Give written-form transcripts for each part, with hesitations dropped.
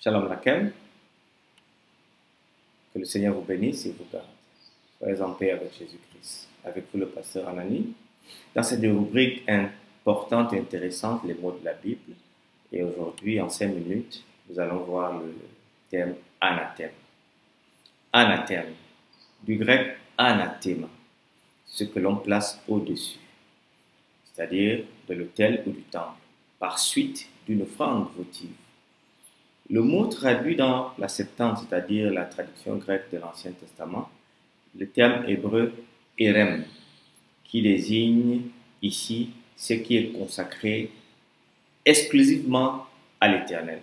Shalom laquelle, que le Seigneur vous bénisse et vous garde. Soyez en paix avec Jésus-Christ. Avec vous, le pasteur Anani. Dans cette rubrique importante et intéressante, les mots de la Bible. Et aujourd'hui, en 5 minutes, nous allons voir le thème anathème. Anathème, du grec anathema, ce que l'on place au-dessus, c'est-à-dire de l'autel ou du temple, par suite d'une offrande votive. Le mot traduit dans la Septante, c'est-à-dire la traduction grecque de l'Ancien Testament, le terme hébreu érem, qui désigne ici ce qui est consacré exclusivement à l'Éternel.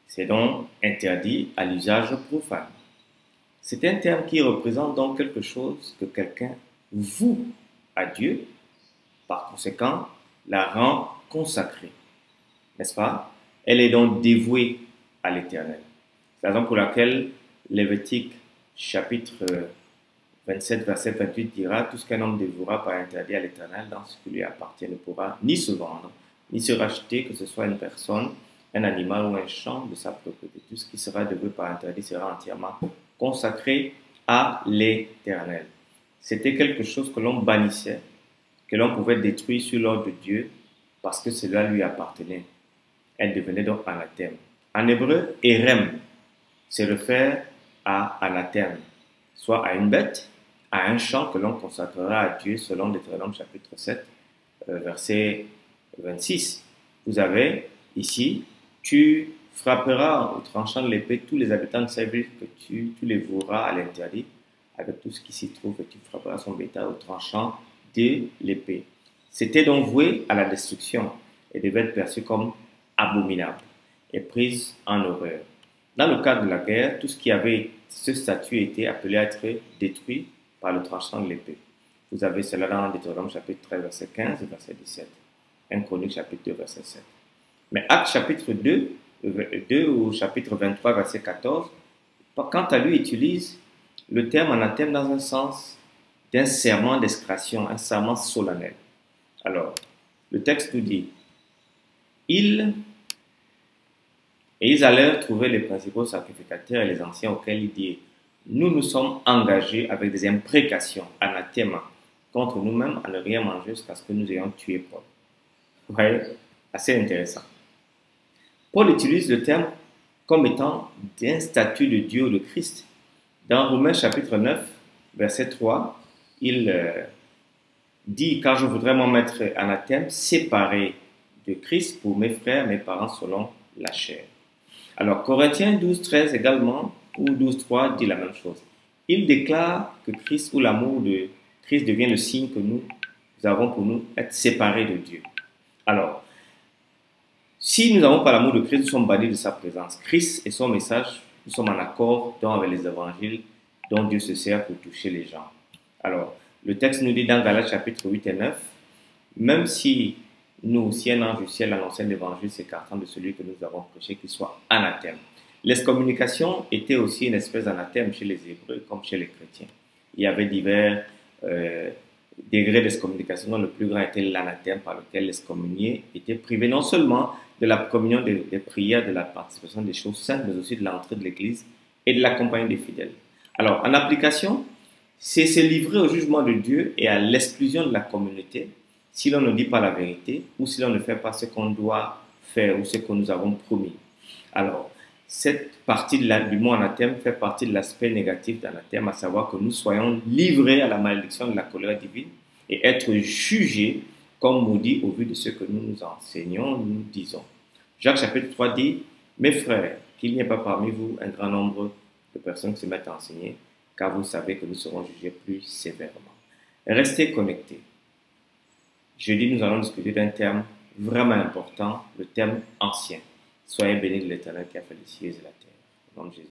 C'est donc interdit à l'usage profane. C'est un terme qui représente donc quelque chose que quelqu'un voue à Dieu, par conséquent, la rend consacrée. N'est-ce pas? Elle est donc dévouée à l'Éternel. C'est la raison pour laquelle Lévitique chapitre 27, verset 28 dira « Tout ce qu'un homme dévouera par interdit à l'Éternel dans ce qui lui appartient ne pourra ni se vendre, ni se racheter, que ce soit une personne, un animal ou un champ de sa propriété. Tout ce qui sera dévoué par interdit sera entièrement consacré à l'Éternel. » C'était quelque chose que l'on bannissait, que l'on pouvait détruire sur l'ordre de Dieu parce que cela lui appartenait. Elle devenait donc anathème. En hébreu, érem se réfère à anathème, soit à une bête, à un champ que l'on consacrera à Dieu selon Deutéronome chapitre 7, verset 26. Vous avez ici, tu frapperas au tranchant de l'épée tous les habitants de sa ville, que tu les voueras à l'interdit, avec tout ce qui s'y trouve, et tu frapperas son bétail au tranchant de l'épée. C'était donc voué à la destruction et devait être perçu comme abominable et prise en horreur. Dans le cadre de la guerre, tout ce qui avait ce statut était appelé à être détruit par le tranchant de l'épée. Vous avez cela dans Deutéronome chapitre 13, verset 15 et verset 17. 1 Chronique chapitre 2, verset 7. Mais Actes chapitre 2 ou chapitre 23, verset 14, quant à lui, utilise le terme anathème dans un sens d'un serment d'excration, un serment solennel. Alors, le texte nous dit ils allèrent trouver les principaux sacrificateurs et les anciens auxquels ils dirent « Nous nous sommes engagés avec des imprécations, anathèma, contre nous-mêmes à ne rien manger jusqu'à ce que nous ayons tué Paul. » Vous voyez, assez intéressant. Paul utilise le terme comme étant d'un statut de Dieu ou de Christ. Dans Romains chapitre 9, verset 3, il dit « Car je voudrais m'en mettre anathème, séparé de Christ pour mes frères, mes parents selon la chair. » Alors, Corinthiens 12, 13 également, ou 12, 3, dit la même chose. Il déclare que Christ ou l'amour de Christ devient le signe que nous avons pour nous être séparés de Dieu. Alors, si nous n'avons pas l'amour de Christ, nous sommes bannis de sa présence. Christ et son message, nous sommes en accord avec les évangiles dont Dieu se sert pour toucher les gens. Alors, le texte nous dit dans Galates chapitre 8 et 9, même si nous, si un ange du ciel annonçait l'évangile s'écartant de celui que nous avons prêché, qu'il soit anathème. L'excommunication était aussi une espèce d'anathème chez les Hébreux comme chez les chrétiens. Il y avait divers degrés d'excommunication, dont le plus grand était l'anathème par lequel l'excommunié était privé non seulement de la communion des prières, de la participation des choses saintes, mais aussi de l'entrée de l'église et de la compagnie des fidèles. Alors, en application, c'est se livrer au jugement de Dieu et à l'exclusion de la communauté si l'on ne dit pas la vérité ou si l'on ne fait pas ce qu'on doit faire ou ce que nous avons promis. Alors, cette partie du mot anathème fait partie de l'aspect négatif d'anathème, à savoir que nous soyons livrés à la malédiction de la colère divine et être jugés comme maudits au vu de ce que nous nous enseignons, nous disons. Jacques chapitre 3 dit « Mes frères, qu'il n'y ait pas parmi vous un grand nombre de personnes qui se mettent à enseigner, car vous savez que nous serons jugés plus sévèrement. » Restez connectés. Jeudi, nous allons discuter d'un terme vraiment important, le terme ancien. Soyez bénis de l'Éternel qui a fait les cieux et la terre. Au nom de Jésus.